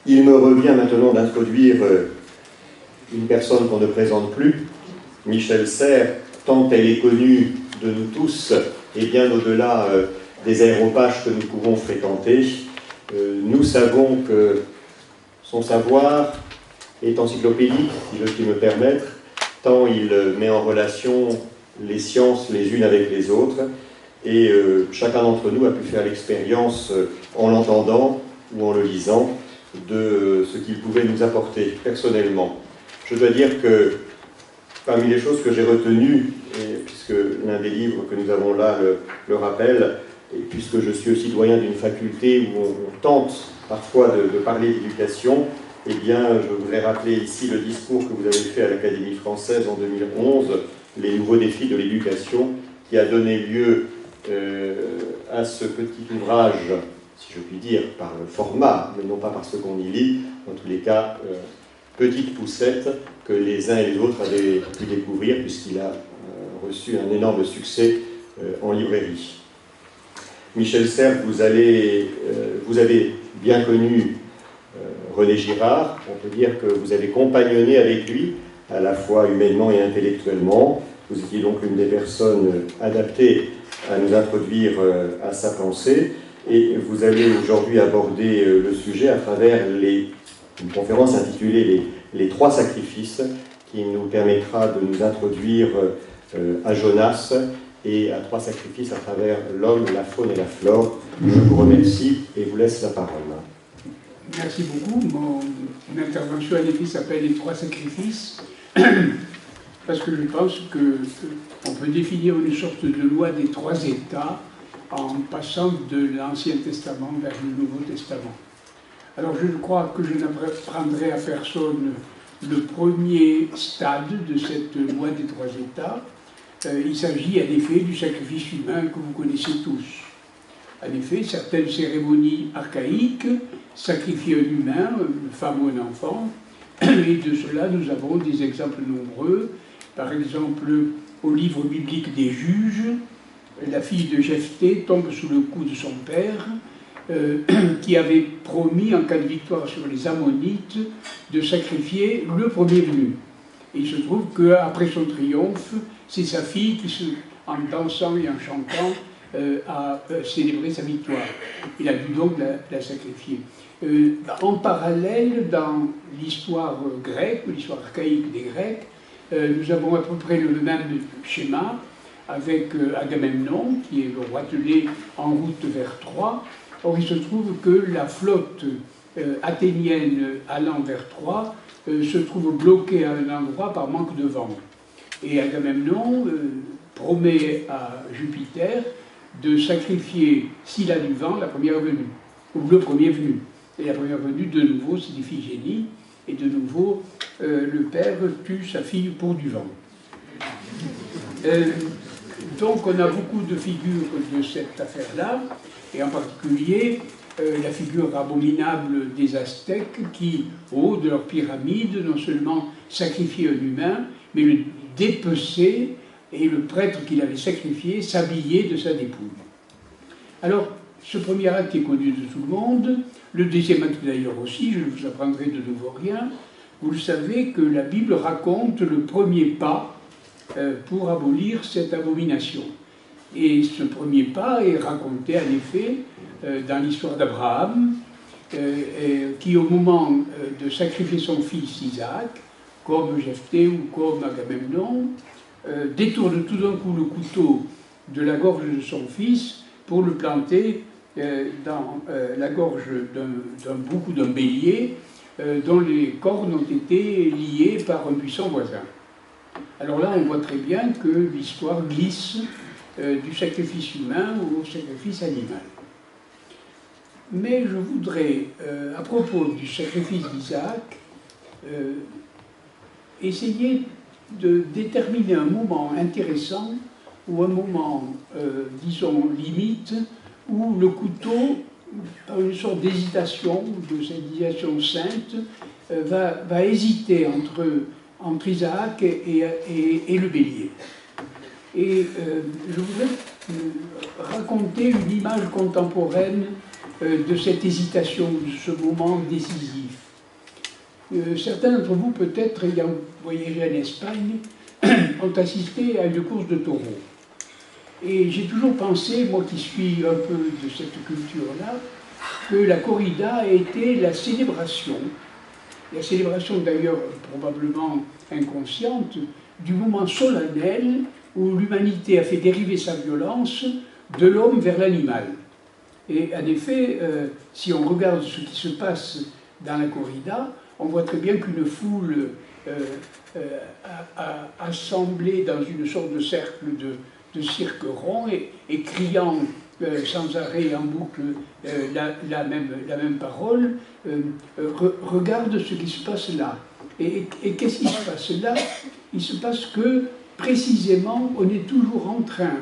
Il me revient maintenant d'introduire une personne qu'on ne présente plus, Michel Serres, tant elle est connue de nous tous, et bien au-delà des aéropages que nous pouvons fréquenter. Nous savons que son savoir est encyclopédique, si je puis me permettre, tant il met en relation les sciences les unes avec les autres, et chacun d'entre nous a pu faire l'expérience, en l'entendant ou en le lisant, de ce qu'il pouvait nous apporter personnellement. Je dois dire que parmi les choses que j'ai retenues, et puisque l'un des livres que nous avons là le rappelle, et puisque je suis aussi doyen d'une faculté où on tente parfois de parler d'éducation, eh bien, je voudrais rappeler ici le discours que vous avez fait à l'Académie française en 2011, les nouveaux défis de l'éducation, qui a donné lieu à ce petit ouvrage, si je puis dire, par le format, mais non pas par ce qu'on y lit, en tous les cas, petite poussette que les uns et les autres avaient pu découvrir, puisqu'il a reçu un énorme succès en librairie. Michel Serres, vous avez bien connu René Girard. On peut dire que vous avez compagnonné avec lui, à la fois humainement et intellectuellement. Vous étiez donc une des personnes adaptées à nous introduire à sa pensée. Et vous allez aujourd'hui aborder le sujet à travers une conférence intitulée les trois sacrifices, qui nous permettra de nous introduire à Jonas et à trois sacrifices à travers l'homme, la faune et la flore. Je vous remercie et vous laisse la parole. Merci beaucoup. Mon intervention, en effet, s'appelle les trois sacrifices, parce que je pense qu'on peut définir une sorte de loi des trois états en passant de l'Ancien Testament vers le Nouveau Testament. Alors je crois que je n'apprendrai à personne le premier stade de cette loi des trois états. Il s'agit en effet du sacrifice humain que vous connaissez tous. En effet, certaines cérémonies archaïques sacrifiaient un humain, une femme ou un enfant, et de cela nous avons des exemples nombreux. Par exemple, au livre biblique des Juges, la fille de Jephthé tombe sous le coup de son père, qui avait promis, en cas de victoire sur les Ammonites, de sacrifier le premier venu. Et il se trouve qu'après son triomphe, c'est sa fille qui, en dansant et en chantant, a célébré sa victoire. Il a dû donc la sacrifier. En parallèle, dans l'histoire grecque, l'histoire archaïque des Grecs, nous avons à peu près le même schéma avec Agamemnon, qui est le roi Telée en route vers Troie. Or, il se trouve que la flotte athénienne allant vers Troie se trouve bloquée à un endroit par manque de vent. Et Agamemnon promet à Jupiter de sacrifier, s'il a du vent, la première venue, ou le premier venu. Et la première venue, de nouveau, c'est l'Iphigénie, et de nouveau, le père tue sa fille pour du vent. Donc, on a beaucoup de figures de cette affaire-là, et en particulier la figure abominable des Aztèques qui, au haut de leur pyramide, non seulement sacrifiaient un humain, mais le dépeçaient, et le prêtre qui l'avait sacrifié s'habillait de sa dépouille. Alors, ce premier acte est connu de tout le monde, le deuxième acte d'ailleurs aussi, je ne vous apprendrai de nouveau rien. Vous le savez que la Bible raconte le premier pas pour abolir cette abomination. Et ce premier pas est raconté en effet dans l'histoire d'Abraham, qui au moment de sacrifier son fils Isaac, comme Jephthé ou comme Agamemnon, détourne tout d'un coup le couteau de la gorge de son fils pour le planter dans la gorge d'un bouc ou d'un bélier dont les cornes ont été liées par un puissant voisin. Alors là, on voit très bien que l'histoire glisse du sacrifice humain au sacrifice animal. Mais je voudrais, à propos du sacrifice d'Isaac, essayer de déterminer un moment intéressant ou un moment, disons, limite, où le couteau, par une sorte d'hésitation, de cette hésitation sainte, va hésiter entre Isaac et le bélier. Et je voudrais raconter une image contemporaine de cette hésitation, de ce moment décisif. Certains d'entre vous, peut-être ayant voyagé en Espagne, ont assisté à une course de taureaux. Et j'ai toujours pensé, moi qui suis un peu de cette culture-là, que la corrida a été la célébration d'ailleurs probablement inconsciente, du moment solennel où l'humanité a fait dériver sa violence de l'homme vers l'animal. Et en effet, si on regarde ce qui se passe dans la corrida, on voit très bien qu'une foule assemblée dans une sorte de cercle de cirque rond et criant sans arrêt en boucle la même parole, regarde ce qui se passe là. Et qu'est-ce qui se passe là? Il se passe que, précisément, on est toujours en train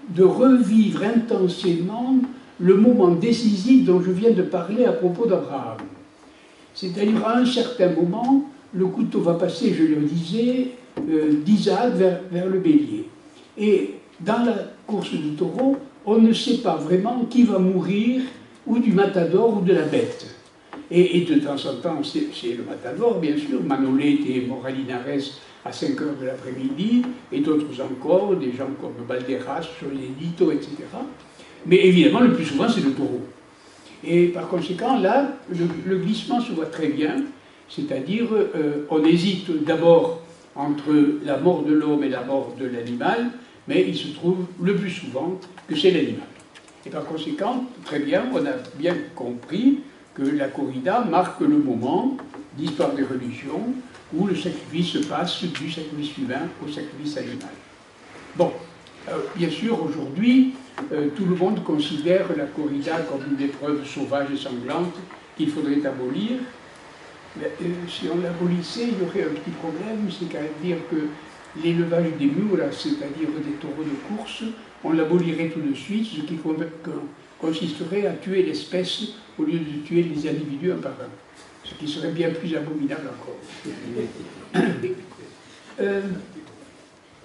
de revivre intensément le moment décisif dont je viens de parler à propos d'Abraham. C'est-à-dire, à un certain moment, le couteau va passer, je le disais, d'Isaac vers le bélier. Et dans la course du taureau, on ne sait pas vraiment qui va mourir, ou du matador ou de la bête. Et de temps en temps, c'est le matador, bien sûr, Manolete et Moralinares à 5 heures de l'après-midi, et d'autres encore, des gens comme Balderas, Solelito, etc. Mais évidemment, le plus souvent, c'est le taureau. Et par conséquent, là, le glissement se voit très bien, c'est-à-dire, on hésite d'abord entre la mort de l'homme et la mort de l'animal, mais il se trouve le plus souvent que c'est l'animal. Et par conséquent, très bien, on a bien compris que la corrida marque le moment d'histoire des religions où le sacrifice se passe du sacrifice humain au sacrifice animal. Bon, bien sûr, aujourd'hui, tout le monde considère la corrida comme une épreuve sauvage et sanglante qu'il faudrait abolir. Mais, si on l'abolissait, il y aurait un petit problème, c'est qu'à dire que l'élevage des muras, c'est-à-dire des taureaux de course, on l'abolirait tout de suite, ce qui consisterait à tuer l'espèce au lieu de tuer les individus un par un, ce qui serait bien plus abominable encore.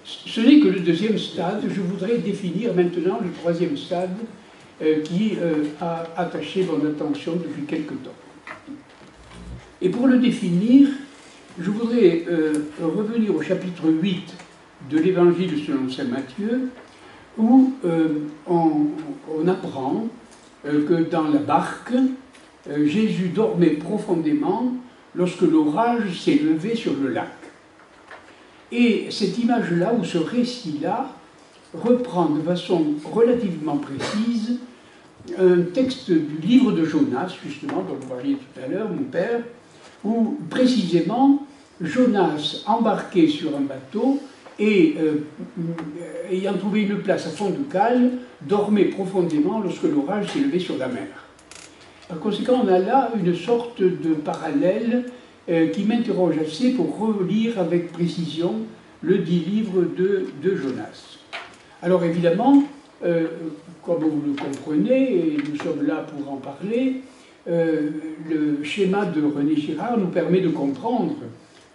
Ce n'est que le deuxième stade. Je voudrais définir maintenant le troisième stade qui a attaché mon attention depuis quelque temps. Et pour le définir, je voudrais revenir au chapitre 8 de l'Évangile selon saint Matthieu, où on apprend que dans la barque, Jésus dormait profondément lorsque l'orage s'est levé sur le lac. Et cette image-là, ou ce récit-là, reprend de façon relativement précise un texte du livre de Jonas, justement, dont vous parliez tout à l'heure, mon père, où précisément Jonas embarquait sur un bateau et, ayant trouvé une place à fond de cale, dormait profondément lorsque l'orage s'est levé sur la mer. Par conséquent, on a là une sorte de parallèle qui m'interroge assez pour relire avec précision le dit livre de Jonas. Alors évidemment, comme vous le comprenez, et nous sommes là pour en parler, le schéma de René Girard nous permet de comprendre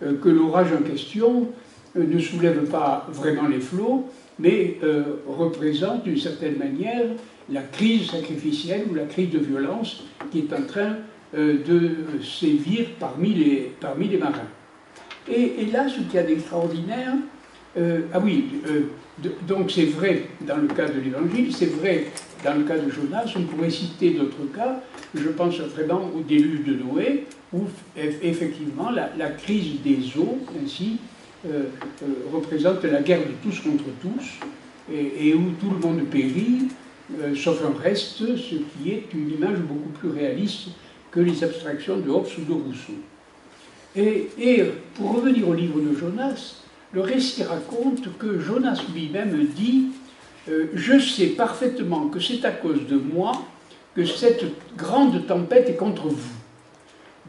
que l'orage en question ne soulève pas vraiment les flots, mais représente d'une certaine manière la crise sacrificielle ou la crise de violence qui est en train de sévir parmi les marins. Et là, ce qu'il y a d'extraordinaire, donc c'est vrai dans le cas de l'Évangile, c'est vrai dans le cas de Jonas, on pourrait citer d'autres cas, je pense vraiment au déluge de Noé, où effectivement la crise des eaux, ainsi, représente la guerre de tous contre tous, et où tout le monde périt, sauf un reste, ce qui est une image beaucoup plus réaliste que les abstractions de Hobbes ou de Rousseau. Et pour revenir au livre de Jonas, le récit raconte que Jonas lui-même dit « Je sais parfaitement que c'est à cause de moi que cette grande tempête est contre vous. »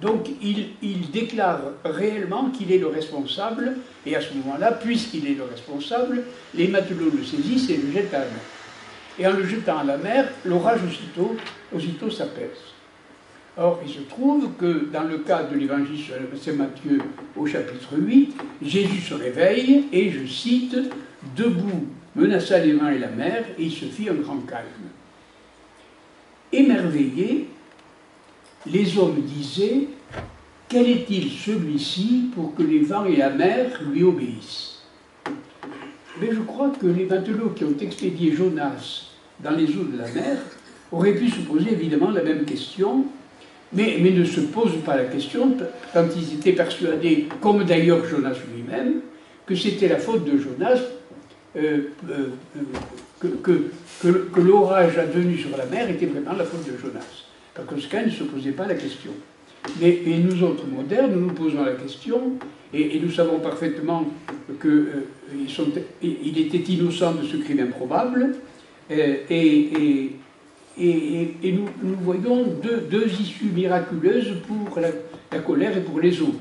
Donc il déclare réellement qu'il est le responsable, et à ce moment-là, puisqu'il est le responsable, les matelots le saisissent et le jettent à la mer. Et en le jetant à la mer, l'orage aussitôt s'apaise. Or, il se trouve que dans le cas de l'évangile de saint Matthieu au chapitre 8, Jésus se réveille et, je cite, « Debout, menaça les vents et la mer, et il se fit un grand calme. » émerveillés, les hommes disaient: quel est-il celui-ci pour que les vents et la mer lui obéissent? Mais je crois que les matelots qui ont expédié Jonas dans les eaux de la mer auraient pu se poser évidemment la même question, mais ne se posent pas la question quand ils étaient persuadés, comme d'ailleurs Jonas lui-même, que c'était la faute de Jonas, que l'orage advenu sur la mer était vraiment la faute de Jonas. Par conséquent, ils ne se posaient pas la question. Mais nous autres modernes, nous nous posons la question, et nous savons parfaitement qu'il était innocent de ce crime improbable, et nous voyons deux issues miraculeuses pour la colère et pour les eaux.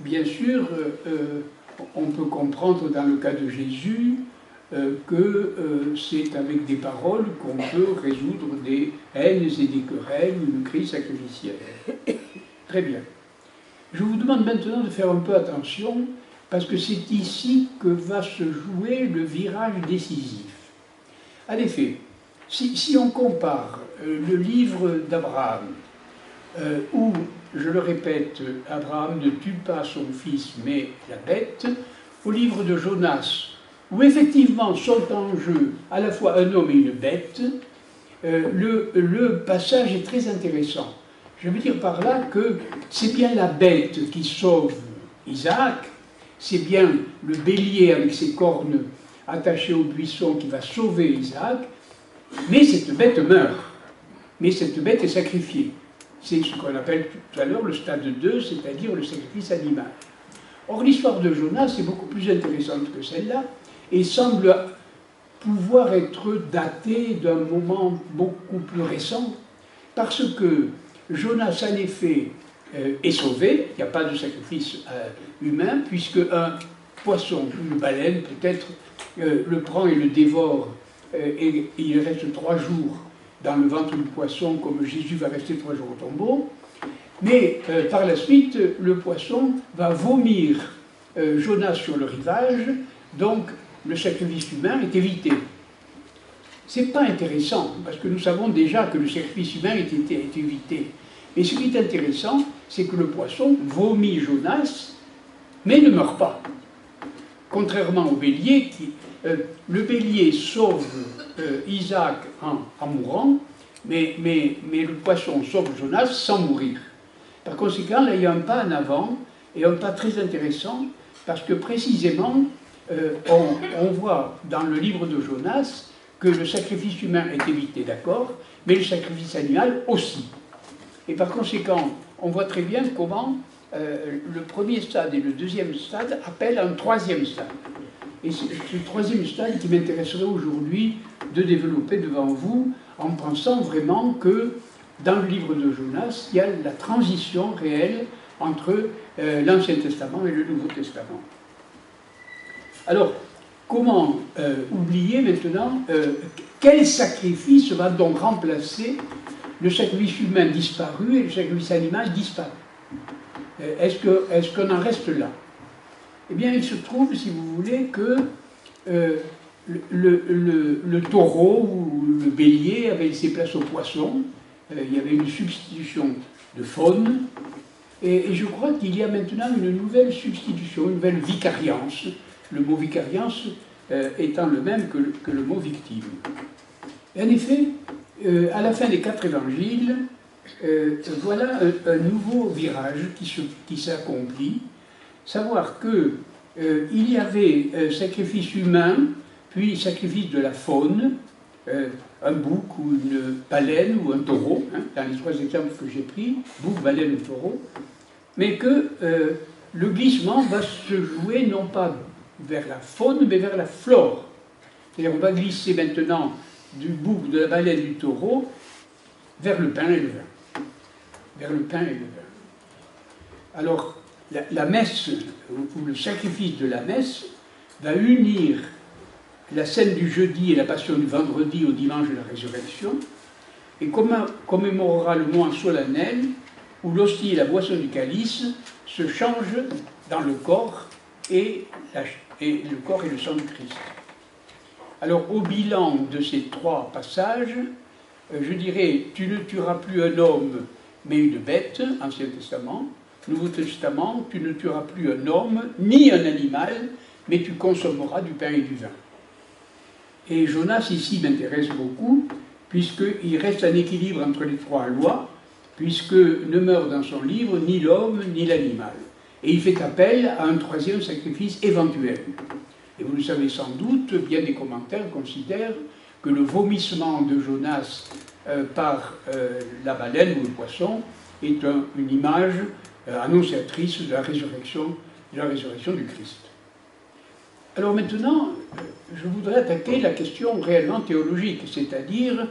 Bien sûr, on peut comprendre dans le cas de Jésus que c'est avec des paroles qu'on peut résoudre des haines et des querelles ou une crise sacrificielle. Très bien. Je vous demande maintenant de faire un peu attention, parce que c'est ici que va se jouer le virage décisif. En effet, si on compare le livre d'Abraham, où, je le répète, Abraham ne tue pas son fils mais la bête, au livre de Jonas, où effectivement sont en jeu à la fois un homme et une bête, le passage est très intéressant. Je veux dire par là que c'est bien la bête qui sauve Isaac, c'est bien le bélier avec ses cornes attachées au buisson qui va sauver Isaac, mais cette bête meurt, mais cette bête est sacrifiée. C'est ce qu'on appelle tout à l'heure le stade 2, c'est-à-dire le sacrifice animal. Or, l'histoire de Jonas est beaucoup plus intéressante que celle-là, et semble pouvoir être datée d'un moment beaucoup plus récent, parce que Jonas, en effet, est sauvé, il n'y a pas de sacrifice humain, puisque un poisson, une baleine peut-être, le prend et le dévore, et il reste 3 jours dans le ventre du poisson, comme Jésus va rester 3 jours au tombeau. Mais par la suite, le poisson va vomir Jonas sur le rivage, donc le sacrifice humain est évité. C'est pas intéressant, parce que nous savons déjà que le sacrifice humain est évité. Mais ce qui est intéressant, c'est que le poisson vomit Jonas, mais ne meurt pas. Contrairement au bélier, le bélier sauve Isaac en mourant, mais le poisson sauve Jonas sans mourir. Par conséquent, là, il y a un pas en avant, et un pas très intéressant, parce que précisément, on voit dans le livre de Jonas que le sacrifice humain est évité, d'accord, mais le sacrifice animal aussi. Et par conséquent, on voit très bien comment le premier stade et le deuxième stade appellent un troisième stade. Et c'est ce troisième stade qui m'intéresserait aujourd'hui de développer devant vous, en pensant vraiment que dans le livre de Jonas, il y a la transition réelle entre l'Ancien Testament et le Nouveau Testament. Alors, comment oublier maintenant quel sacrifice va donc remplacer le sacrifice humain disparu et le sacrifice animal disparu? Est-ce qu'on en reste là? Eh bien, il se trouve, si vous voulez, que le taureau ou le bélier avait laissé place au poisson. Il y avait une substitution de faune. Et je crois qu'il y a maintenant une nouvelle substitution, une nouvelle vicariance. Le mot vicariance étant le même que le mot victime. Et en effet, à la fin des 4 évangiles, voilà un nouveau virage qui s'accomplit. Savoir qu'il y avait sacrifice humain, puis sacrifice de la faune, un bouc ou une baleine ou un taureau, hein, dans les 3 exemples que j'ai pris, bouc, baleine ou taureau, mais que le glissement va se jouer non pas vers la faune, mais vers la flore. C'est-à-dire on va glisser maintenant du bouc, de la baleine, du taureau, vers le pain et le vin. Vers le pain et le vin. Alors, la messe, ou le sacrifice de la messe, va unir la scène du jeudi et la passion du vendredi au dimanche de la résurrection, et commémorera le moment solennel où l'hostie et la boisson du calice se changent dans le corps et le corps et le sang du Christ. Alors, au bilan de ces 3 passages, je dirais, tu ne tueras plus un homme, mais une bête, Ancien Testament. Nouveau Testament, tu ne tueras plus un homme, ni un animal, mais tu consommeras du pain et du vin. Et Jonas, ici, m'intéresse beaucoup, puisqu'il reste un équilibre entre les trois lois, puisque ne meurt dans son livre ni l'homme ni l'animal. Et il fait appel à un troisième sacrifice éventuel. Et vous le savez sans doute, bien des commentaires considèrent que le vomissement de Jonas par la baleine ou le poisson est une image annonciatrice de la résurrection du Christ. Alors maintenant, je voudrais attaquer la question réellement théologique, c'est-à-dire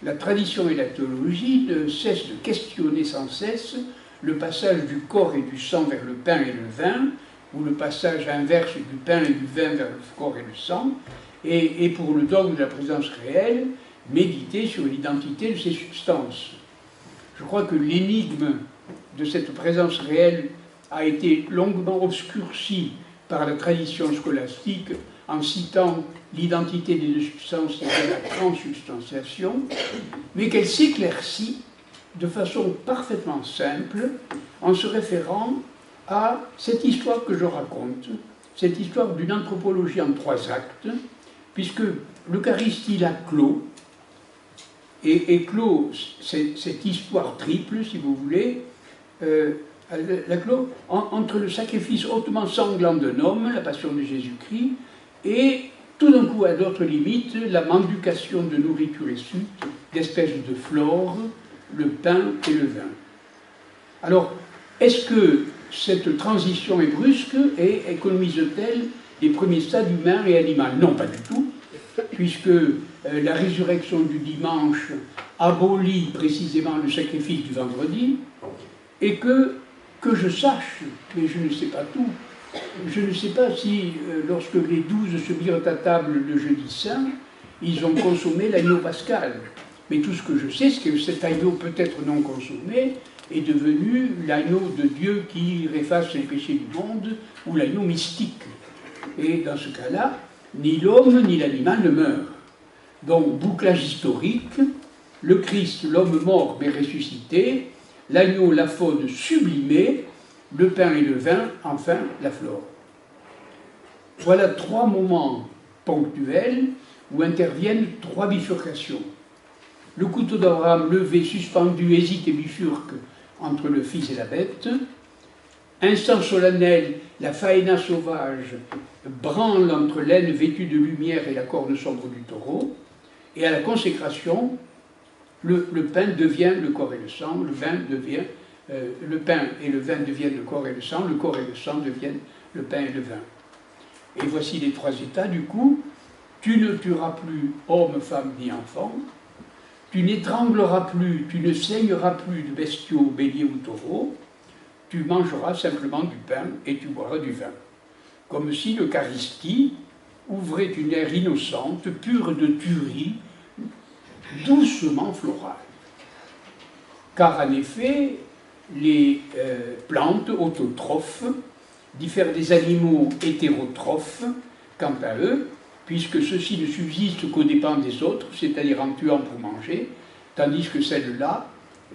la tradition et la théologie ne cessent de questionner sans cesse le passage du corps et du sang vers le pain et le vin, ou le passage inverse du pain et du vin vers le corps et le sang, et pour le dogme de la présence réelle, méditer sur l'identité de ces substances. Je crois que l'énigme de cette présence réelle a été longuement obscurcie par la tradition scolastique en citant l'identité des deux substances, c'est-à-dire la transsubstantiation, mais qu'elle s'éclaircit de façon parfaitement simple en se référant à cette histoire que je raconte, cette histoire d'une anthropologie en 3 actes, puisque l'Eucharistie la clôt, et clôt cette histoire triple, si vous voulez, la clôt entre le sacrifice hautement sanglant d'un homme, la passion de Jésus-Christ, et tout d'un coup, à d'autres limites, la mendication de nourriture issue d'espèces de flore, le pain et le vin. Alors, est-ce que cette transition est brusque et économise-t-elle les premiers stades humains et animaux? Non, pas du tout, puisque la résurrection du dimanche abolit précisément le sacrifice du vendredi, et que je sache, mais je ne sais pas tout, je ne sais pas si, lorsque les 12 se mirent à table le jeudi saint, ils ont consommé l'agneau pascal. Mais tout ce que je sais, c'est que cet agneau peut-être non consommé est devenu l'agneau de Dieu qui efface les péchés du monde, ou l'agneau mystique. Et dans ce cas-là, ni l'homme ni l'animal ne meurent. Donc, bouclage historique, le Christ, l'homme mort mais ressuscité, l'agneau, la faune sublimée, le pain et le vin, enfin la flore. Voilà 3 moments ponctuels où interviennent 3 bifurcations. Le couteau d'Abraham levé, suspendu, hésite et bifurque entre le fils et la bête. Instant solennel, la faïna sauvage branle entre l'aine vêtue de lumière et la corne sombre du taureau. Et à la consécration, le pain devient le corps et le sang, le pain et le vin deviennent le corps et le sang deviennent le pain et le vin. Et voici les 3 états du coup. Tu ne tueras plus homme, femme ni enfant. Tu n'étrangleras plus, tu ne saigneras plus de bestiaux, béliers ou taureaux. Tu mangeras simplement du pain et tu boiras du vin. Comme si l'Eucharistie ouvrait une ère innocente, pure de tuerie, doucement florale. Car en effet, les plantes autotrophes diffèrent des animaux hétérotrophes quant à eux, puisque ceux-ci ne subsistent qu'aux dépens des autres, c'est-à-dire en tuant pour manger, tandis que celles-là,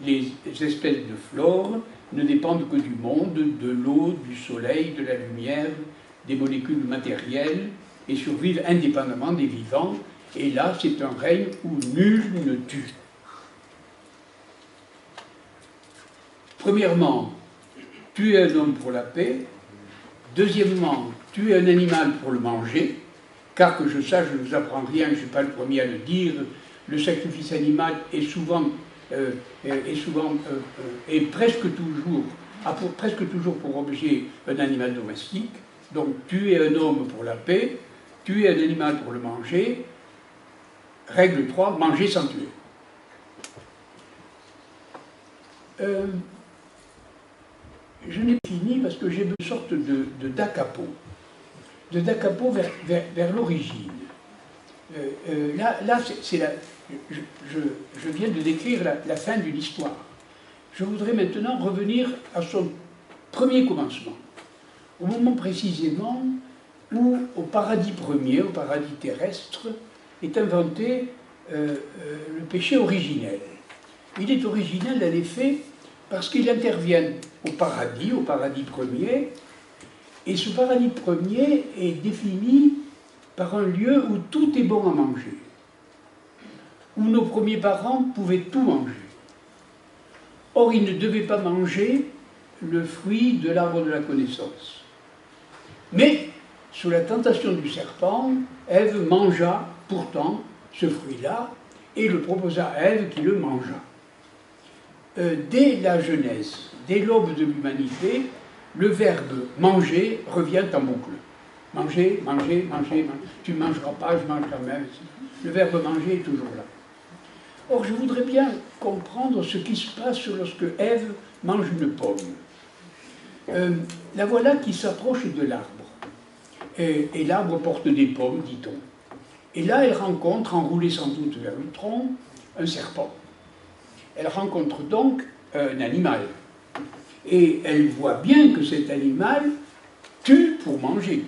les espèces de flore, ne dépendent que du monde, de l'eau, du soleil, de la lumière, des molécules matérielles, et survivent indépendamment des vivants, et là c'est un règne où nul ne tue. Premièrement, tuer un homme pour la paix. Deuxièmement, tuer un animal pour le manger, car que je sache, je ne vous apprends rien, je ne suis pas le premier à le dire, le sacrifice animal est presque toujours pour objet un animal domestique. Donc tuer un homme pour la paix, tuer un animal pour le manger. Règle 3, manger sans tuer. Je n'ai pas fini parce que j'ai une sorte de da capo vers l'origine. Je viens de décrire la fin d'une histoire. Je voudrais maintenant revenir à son premier commencement, au moment précisément où, au paradis premier, au paradis terrestre, est inventé le péché originel. Il est originel, en effet, parce qu'il intervient au paradis premier, et ce paradis premier est défini par un lieu où tout est bon à manger, où nos premiers parents pouvaient tout manger. Or, ils ne devaient pas manger le fruit de l'arbre de la connaissance. Mais, sous la tentation du serpent, Ève mangea pourtant ce fruit-là et le proposa à Ève qui le mangeât. Dès la Genèse, dès l'aube de l'humanité, le verbe manger revient en boucle. Manger, manger, manger, manger. Tu ne mangeras pas, je mange quand même. Le verbe manger est toujours là. Or, je voudrais bien comprendre ce qui se passe lorsque Ève mange une pomme. La voilà qui s'approche de l'arbre. Et l'arbre porte des pommes, dit-on. Et là, elle rencontre, enroulé sans doute vers le tronc, un serpent. Elle rencontre donc un animal. Et elle voit bien que cet animal tue pour manger.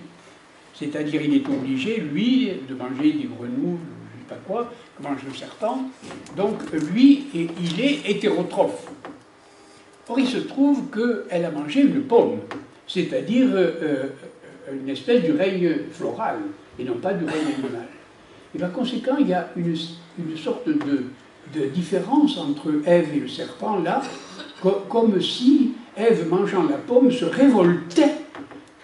C'est-à-dire, il est obligé, lui, de manger des grenouilles, je ne sais pas quoi, que mange le serpent. Donc, lui, il est hétérotrophe. Or, il se trouve qu'elle a mangé une pomme, c'est-à-dire une espèce du règne floral, et non pas du règne animal. Et par conséquent, il y a une sorte de différence entre Ève et le serpent, là, comme si Ève, mangeant la pomme, se révoltait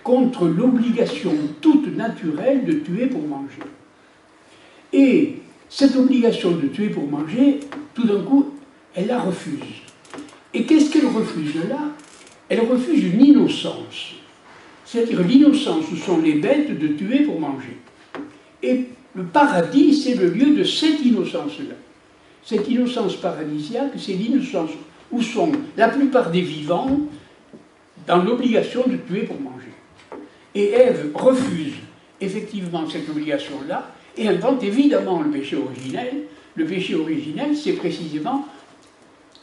contre l'obligation toute naturelle de tuer pour manger. Et cette obligation de tuer pour manger, tout d'un coup, elle la refuse. Et qu'est-ce qu'elle refuse là? Elle refuse une innocence. C'est-à-dire l'innocence où sont les bêtes de tuer pour manger. Et le paradis, c'est le lieu de cette innocence-là. Cette innocence paradisiaque, c'est l'innocence où sont la plupart des vivants dans l'obligation de tuer pour manger. Et Ève refuse effectivement cette obligation-là et invente évidemment le péché originel. Le péché originel, c'est précisément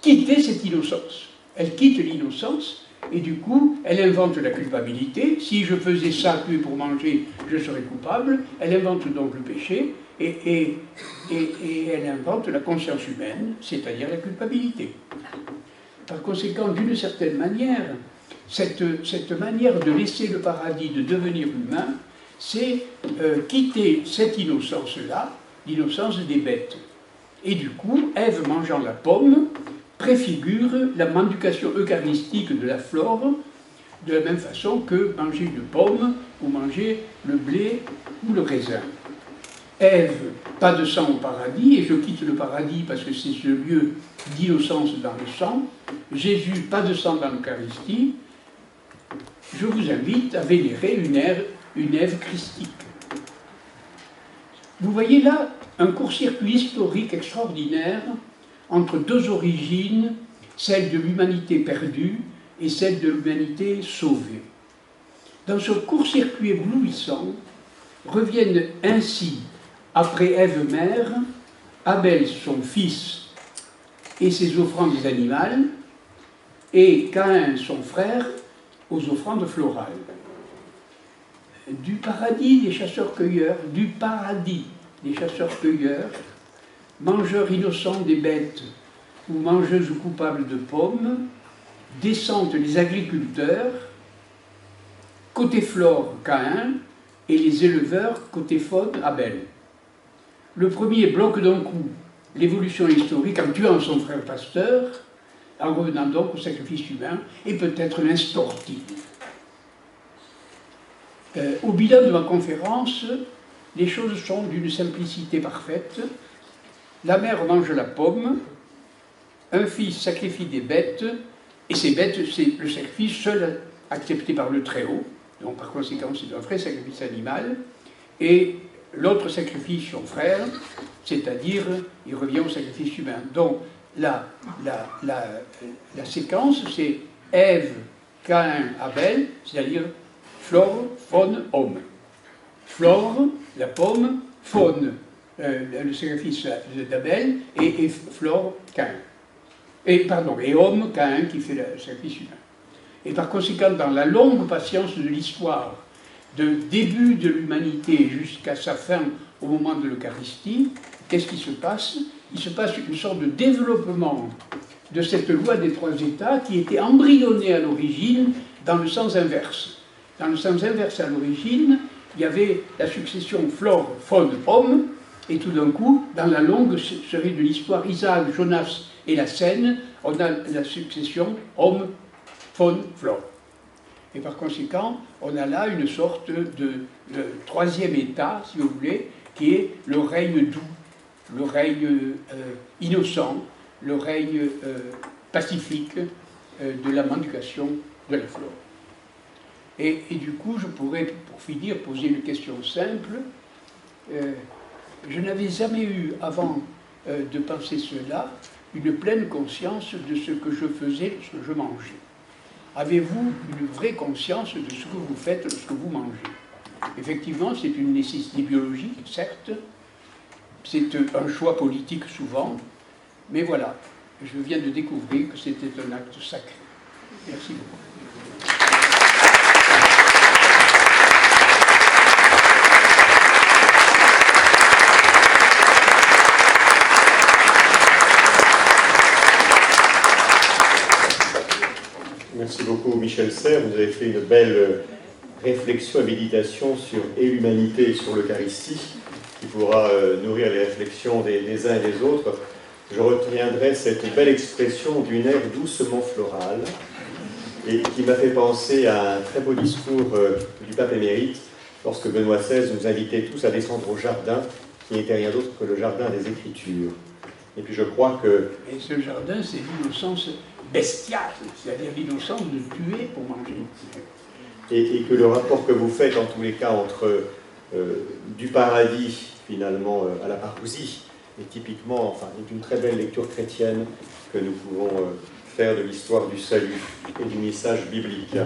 quitter cette innocence. Elle quitte l'innocence et du coup, elle invente la culpabilité. Si je faisais ça, tuer pour manger, je serais coupable. Elle invente donc le péché et elle invente la conscience humaine, c'est-à-dire la culpabilité. Par conséquent, d'une certaine manière, cette manière de laisser le paradis, de devenir humain, c'est quitter cette innocence-là, l'innocence des bêtes. Et du coup, Ève mangeant la pomme préfigure la mendication eucharistique de la flore, de la même façon que manger une pomme ou manger le blé ou le raisin. Ève, pas de sang au paradis, et je quitte le paradis parce que c'est ce lieu d'innocence dans le sang. Jésus, pas de sang dans l'Eucharistie. Je vous invite à vénérer une Ève christique. Vous voyez là un court-circuit historique extraordinaire entre deux origines, celle de l'humanité perdue et celle de l'humanité sauvée. Dans ce court-circuit éblouissant reviennent ainsi, après Ève mère, Abel son fils et ses offrandes animales, et Caïn son frère aux offrandes florales. Du paradis des chasseurs-cueilleurs, du paradis des chasseurs-cueilleurs, mangeurs innocents des bêtes ou mangeuses ou coupables de pommes, descendent les agriculteurs, côté flore Caïn, et les éleveurs, côté faune Abel. Le premier bloque d'un coup l'évolution historique en tuant son frère pasteur, en revenant donc au sacrifice humain, et peut-être l'insportive. Au bilan de ma conférence, les choses sont d'une simplicité parfaite. La mère mange la pomme, un fils sacrifie des bêtes, et ces bêtes, c'est le sacrifice seul accepté par le Très-Haut, donc par conséquent c'est un vrai sacrifice animal, et l'autre sacrifice son frère, c'est-à-dire il revient au sacrifice humain. Donc la séquence, c'est Ève, Caïn, Abel, c'est-à-dire flore, faune, homme. Flore, la pomme, faune, le sacrifice d'Abel, et flore, Caïn. Et homme, Caïn, qui fait le sacrifice humain. Et par conséquent, dans la longue patience de l'histoire, de début de l'humanité jusqu'à sa fin au moment de l'Eucharistie, qu'est-ce qui se passe? Il se passe une sorte de développement de cette loi des trois États qui était embryonnée à l'origine dans le sens inverse. Dans le sens inverse, à l'origine, il y avait la succession flore, faune, homme, et tout d'un coup, dans la longue série de l'histoire, Isaac, Jonas et la Seine, on a la succession homme, faune, flore. Et par conséquent, on a là une sorte de troisième état, si vous voulez, qui est le règne doux, le règne innocent, le règne pacifique de la mendication de la flore. Et du coup, je pourrais, pour finir, poser une question simple. Je n'avais jamais eu, avant de penser cela, une pleine conscience de ce que je faisais lorsque je mangeais. Avez-vous une vraie conscience de ce que vous faites lorsque vous mangez? Effectivement, c'est une nécessité biologique, certes, c'est un choix politique souvent, mais voilà, je viens de découvrir que c'était un acte sacré. Merci beaucoup. Merci beaucoup Michel Serres, vous avez fait une belle réflexion et méditation sur l'humanité et sur l'Eucharistie, qui pourra nourrir les réflexions des uns et des autres. Je retiendrai cette belle expression d'une air doucement florale, et qui m'a fait penser à un très beau discours du pape émérite, lorsque Benoît XVI nous invitait tous à descendre au jardin, qui n'était rien d'autre que le jardin des Écritures. Et puis je crois que... Et ce jardin, c'est l'innocence bestiale, c'est-à-dire l'innocence de tuer pour manger. Et que le rapport que vous faites, en tous les cas, entre du paradis, finalement, à la parousie, est typiquement, enfin, est une très belle lecture chrétienne que nous pouvons faire de l'histoire du salut et du message biblique.